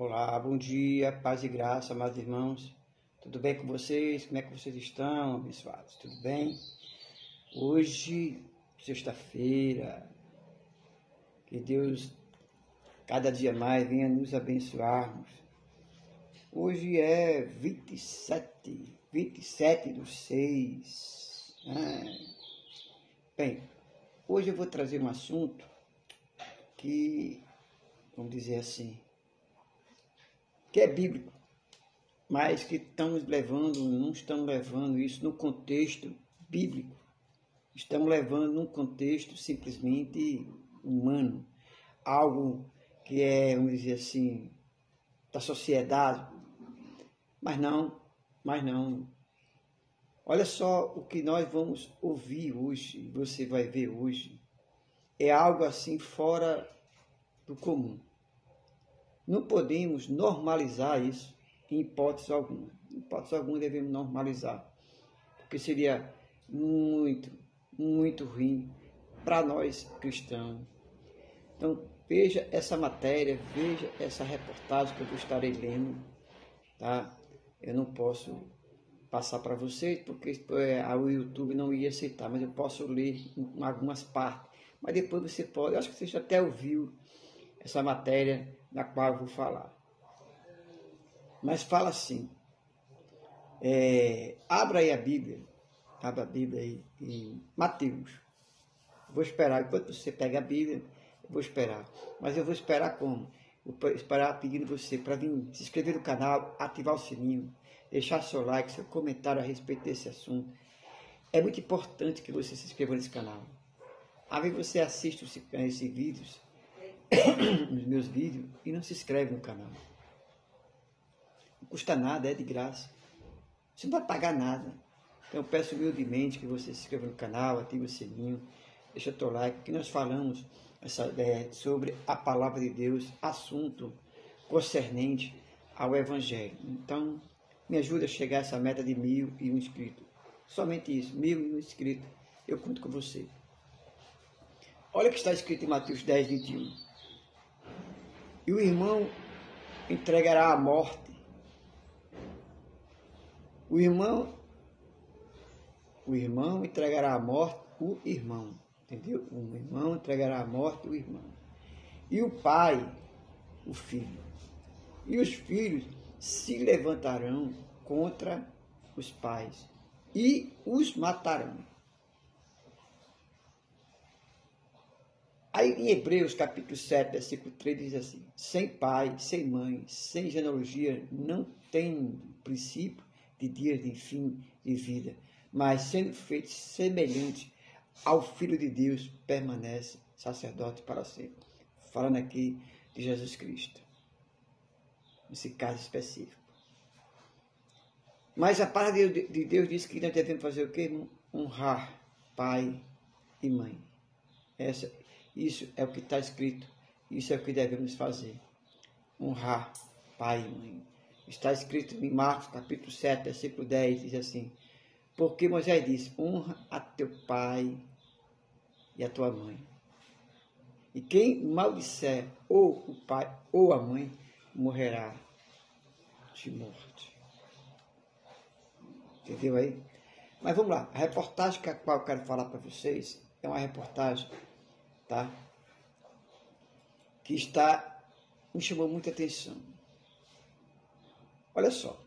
Olá, bom dia, paz e graça, amados irmãos. Tudo bem com vocês? Como é que vocês estão, abençoados? Tudo bem? Hoje, sexta-feira, que Deus cada dia mais venha nos abençoarmos. Hoje é 27/6. Bem, hoje eu vou trazer um assunto que, vamos dizer assim, que é bíblico, mas que não estamos levando isso no contexto bíblico, estamos levando num contexto simplesmente humano, algo que é, vamos dizer assim, da sociedade, mas não. Olha só o que nós vamos ouvir hoje, você vai ver hoje, é algo assim fora do comum. Não podemos normalizar isso em hipótese alguma. Em hipótese alguma devemos normalizar, porque seria muito ruim para nós cristãos. Então veja essa matéria, veja essa reportagem que eu estarei lendo, tá? Eu não posso passar para vocês porque o YouTube não ia aceitar, mas eu posso ler em algumas partes. Mas depois você pode, eu acho que você já até ouviu essa matéria da qual eu vou falar. Mas fala assim, abra aí a Bíblia aí em Mateus. Vou esperar, enquanto você pega a Bíblia, eu vou esperar. Mas eu vou esperar como? Vou esperar pedindo você para vir se inscrever no canal, ativar o sininho, deixar seu like, seu comentário a respeito desse assunto. É muito importante que você se inscreva nesse canal. Às vezes você assiste esses vídeos, os meus vídeos, e não se inscreve no canal. Não custa nada, é de graça. Você não vai pagar nada. Então eu peço humildemente que você se inscreva no canal, ative o sininho, deixa o teu like, que nós falamos sobre a palavra de Deus, assunto concernente ao Evangelho. Então, me ajuda a chegar a essa meta de 1.001 inscritos. Somente isso, 1.001 inscritos. Eu conto com você. Olha o que está escrito em Mateus 10:21. E o irmão entregará à morte. O irmão entregará à morte o irmão. Entendeu? Um irmão entregará à morte o irmão. E o pai, o filho. E os filhos se levantarão contra os pais e os matarão. Aí em Hebreus capítulo 7, versículo 3 diz assim: sem pai, sem mãe, sem genealogia, não tem princípio de dias de fim de vida, mas sendo feito semelhante ao Filho de Deus, permanece sacerdote para sempre. Falando aqui de Jesus Cristo, nesse caso específico. Mas a palavra de Deus diz que nós devemos fazer o quê? Honrar pai e mãe. Isso é o que está escrito, isso é o que devemos fazer. Honrar pai e mãe. Está escrito em Marcos capítulo 7, versículo 10, diz assim: porque Moisés disse: honra a teu pai e a tua mãe. E quem maldisser ou o pai ou a mãe, morrerá de morte. Entendeu aí? Mas vamos lá. A reportagem que a qual eu quero falar para vocês é uma reportagem, tá? Que me chamou muita atenção. Olha só.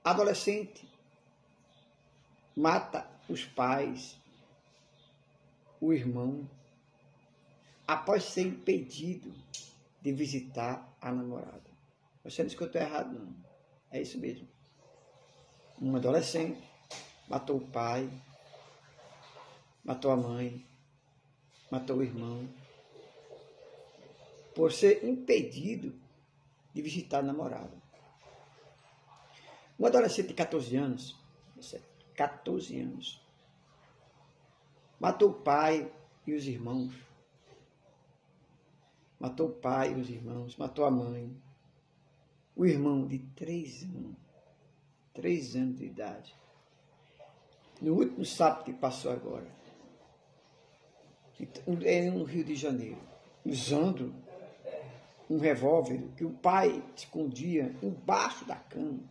Adolescente mata os pais, o irmão, após ser impedido de visitar a namorada. Você não escutou errado, não. É isso mesmo. Um adolescente matou o pai, matou a mãe, matou o irmão, por ser impedido de visitar a namorada. Um adolescente de 14 anos, matou o pai e os irmãos, matou a mãe, o irmão de 3 anos de idade. No último sábado que passou agora, no Rio de Janeiro, usando um revólver que o pai escondia embaixo da cama.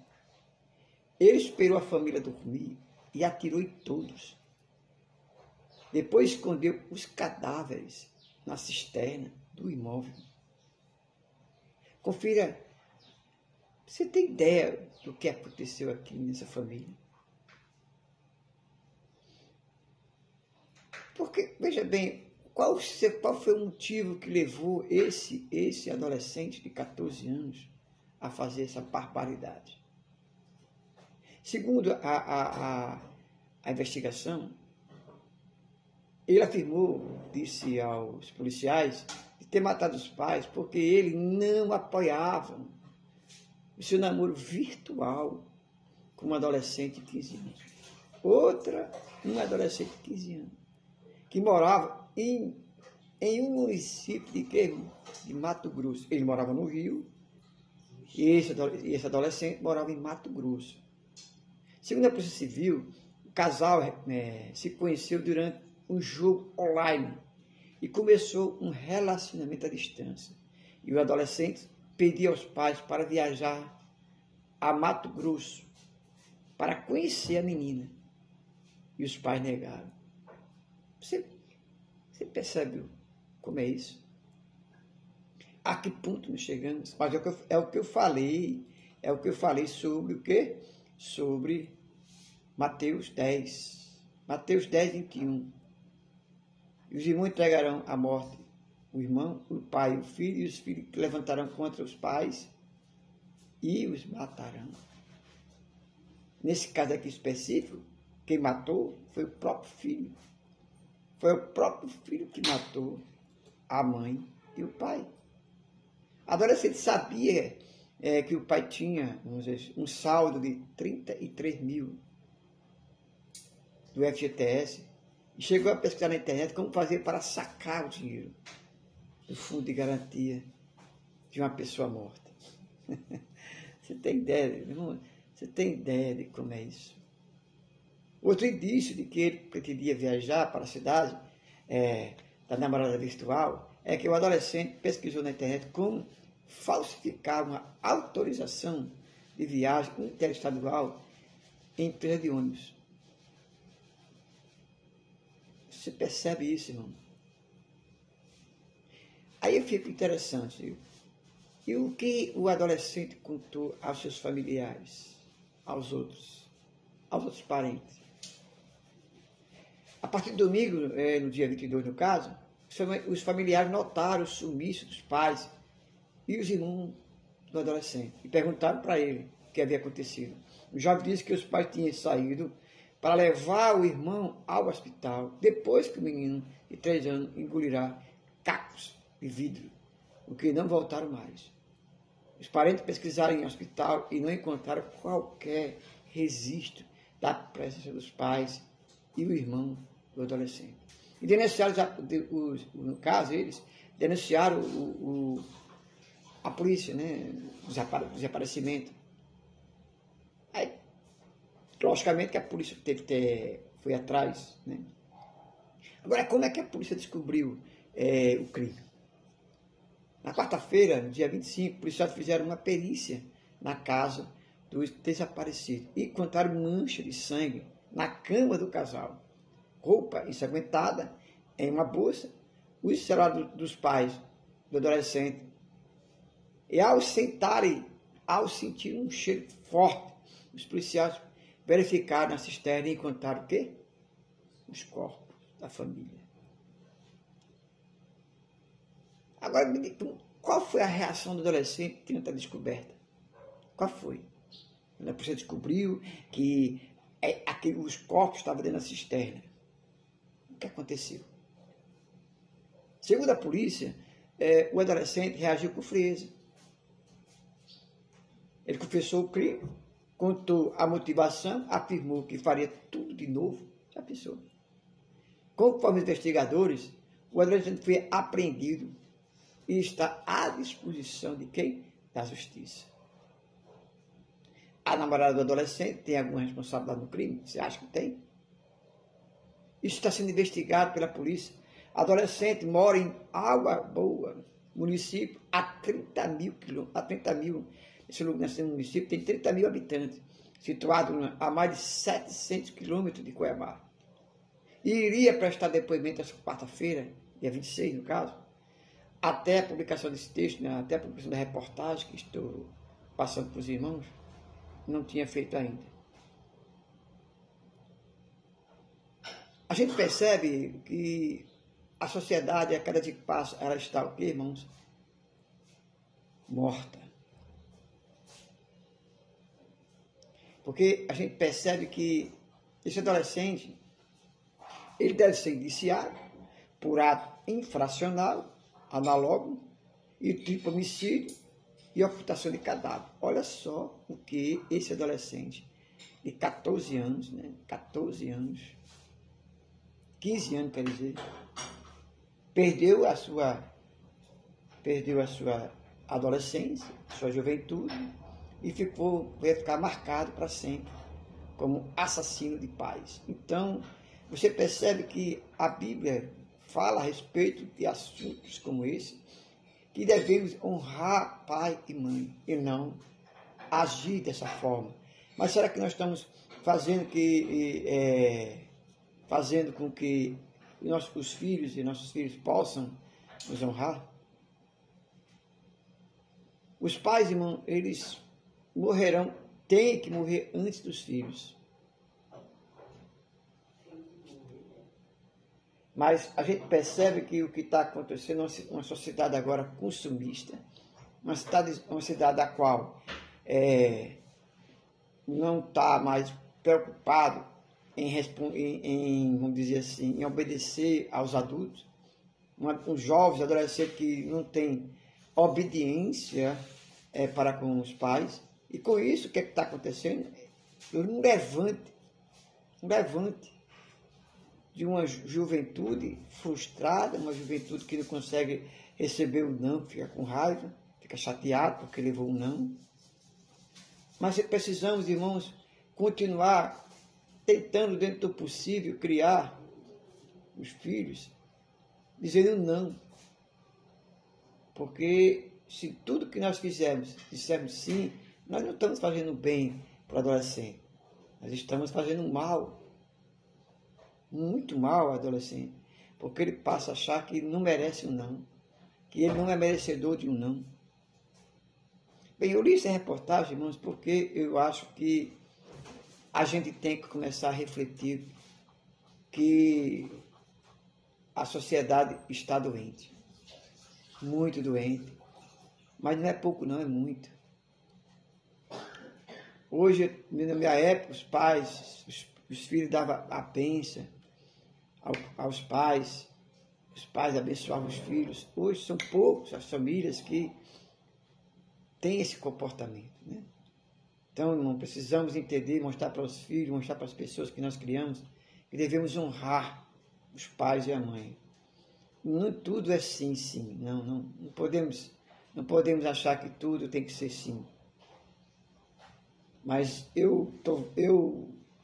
Ele esperou a família dormir e atirou em todos. Depois escondeu os cadáveres na cisterna do imóvel. Confira, você tem ideia do que aconteceu aqui nessa família? Porque, veja bem, qual foi o motivo que levou esse adolescente de 14 anos a fazer essa barbaridade? Segundo a investigação, ele afirmou, disse aos policiais, de ter matado os pais porque ele não apoiava o seu namoro virtual com uma adolescente de 15 anos. Uma adolescente de 15 anos, que morava em um município de Mato Grosso. Ele morava no Rio e esse adolescente morava em Mato Grosso. Segundo a Polícia Civil, o casal se conheceu durante um jogo online e começou um relacionamento à distância. E o adolescente pedia aos pais para viajar a Mato Grosso para conhecer a menina. E os pais negaram. Você percebe como é isso? A que ponto nós chegamos? Mas é o que eu falei. É o que eu falei sobre o quê? Sobre Mateus 10. Mateus 10, 21. E os irmãos entregarão à morte o irmão, o pai, o filho, e os filhos levantarão contra os pais e os matarão. Nesse caso aqui específico, quem matou foi o próprio filho. Foi o próprio filho que matou a mãe e o pai. A adolescente sabia que o pai tinha, vamos dizer, um saldo de 33 mil do FGTS e chegou a pesquisar na internet como fazer para sacar o dinheiro do fundo de garantia de uma pessoa morta. Você tem ideia, irmão? Você tem ideia de como é isso? Outro indício de que ele pretendia viajar para a cidade da namorada virtual é que o adolescente pesquisou na internet como falsificar uma autorização de viagem interestadual em empresa de ônibus. Você percebe isso, irmão? Aí eu fico interessante. E o que o adolescente contou aos seus familiares, aos outros parentes? A partir do domingo, no dia 22 no caso, os familiares notaram o sumiço dos pais e os irmãos do adolescente e perguntaram para ele o que havia acontecido. O jovem disse que os pais tinham saído para levar o irmão ao hospital, depois que o menino de 3 anos engolirá cacos de vidro, o que não voltaram mais. Os parentes pesquisaram em hospital e não encontraram qualquer registro da presença dos pais e o irmão do adolescente. E denunciaram, no caso, eles denunciaram a polícia, né, o desaparecimento. Aí, logicamente que a polícia foi atrás, né? Agora, como é que a polícia descobriu o crime? Na quarta-feira, no dia 25, os policiais fizeram uma perícia na casa dos desaparecidos e encontraram mancha de sangue na cama do casal, roupa ensanguentada em uma bolsa, o celular dos pais do adolescente. E ao sentir um cheiro forte, os policiais verificaram na cisterna e encontraram o quê? Os corpos da família. Agora, qual foi a reação do adolescente diante da descoberta? Qual foi? A polícia descobriu que os corpos estavam dentro da cisterna. O que aconteceu? Segundo a polícia, o adolescente reagiu com frieza. Ele confessou o crime, contou a motivação, afirmou que faria tudo de novo. Já pensou? Conforme os investigadores, o adolescente foi apreendido e está à disposição de quem? Da justiça. A namorada do adolescente tem alguma responsabilidade no crime? Você acha que tem? Isso está sendo investigado pela polícia. A adolescente mora em Água Boa, município a 30 mil quilômetros, nesse município tem 30 mil habitantes, situado a mais de 700 quilômetros de Cuiabá. E iria prestar depoimento essa quarta-feira, dia 26 no caso, até a publicação desse texto, né, até a publicação da reportagem que estou passando para os irmãos, não tinha feito ainda. A gente percebe que a sociedade, a cada dia que passa, ela está o quê, irmãos? Morta. Porque a gente percebe que esse adolescente, ele deve ser indiciado por ato infracional, análogo, e tipo homicídio e ocultação de cadáver. Olha só o que esse adolescente de 14 anos, né? 14 anos, 15 anos, quer dizer, perdeu a sua adolescência, sua juventude, e vai ficar marcado para sempre como assassino de pais. Então, você percebe que a Bíblia fala a respeito de assuntos como esse, que devemos honrar pai e mãe, e não agir dessa forma. Mas será que nós estamos fazendo com que os filhos e nossos filhos possam nos honrar? Os pais, irmão, eles morrerão, têm que morrer antes dos filhos. Mas a gente percebe que o que está acontecendo é uma sociedade agora consumista, uma cidade a qual não está mais preocupado vamos dizer assim, em obedecer aos adultos, uns jovens, adolescentes que não têm obediência para com os pais. E com isso, o que está acontecendo? Um levante de uma juventude frustrada, uma juventude que não consegue receber o não, fica com raiva, fica chateado porque levou um não. Mas precisamos, irmãos, continuar tentando, dentro do possível, criar os filhos, dizendo não. Porque se tudo que nós fizermos, dissermos sim, nós não estamos fazendo bem para o adolescente. Nós estamos fazendo mal, muito mal ao adolescente, porque ele passa a achar que não merece um não, que ele não é merecedor de um não. Bem, eu li essa reportagem, irmãos, porque eu acho que a gente tem que começar a refletir que a sociedade está doente, muito doente, mas não é pouco não, é muito. Hoje, na minha época, os pais, os filhos davam a bênção aos pais, os pais abençoavam os filhos. Hoje são poucos as famílias que têm esse comportamento, né? Então, não precisamos entender, mostrar para os filhos, mostrar para as pessoas que nós criamos, que devemos honrar os pais e a mãe. Não tudo é sim, sim. Não podemos achar que tudo tem que ser sim. Mas eu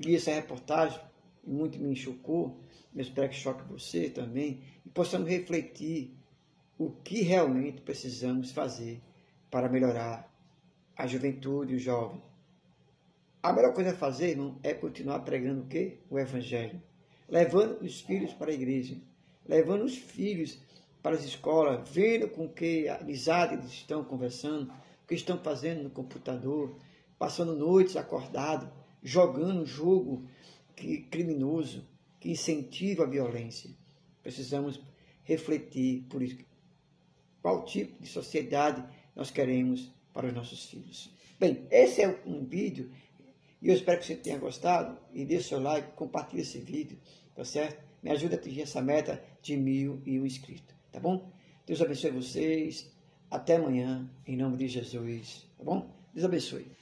li essa reportagem, e muito me chocou, eu espero que choque você também, e possamos refletir o que realmente precisamos fazer para melhorar a juventude e os jovens. A melhor coisa a fazer, irmão, é continuar pregando o quê? O Evangelho. Levando os filhos para a igreja, levando os filhos para as escolas, vendo com que amizade eles estão conversando, o que estão fazendo no computador, passando noites acordados, jogando jogo criminoso, que incentiva a violência. Precisamos refletir por isso. Qual tipo de sociedade nós queremos para os nossos filhos? Bem, esse é um vídeo e eu espero que você tenha gostado e dê seu like, compartilhe esse vídeo, tá certo? Me ajuda a atingir essa meta de 1.001 inscritos, tá bom? Deus abençoe vocês. Até amanhã, em nome de Jesus, tá bom? Deus abençoe.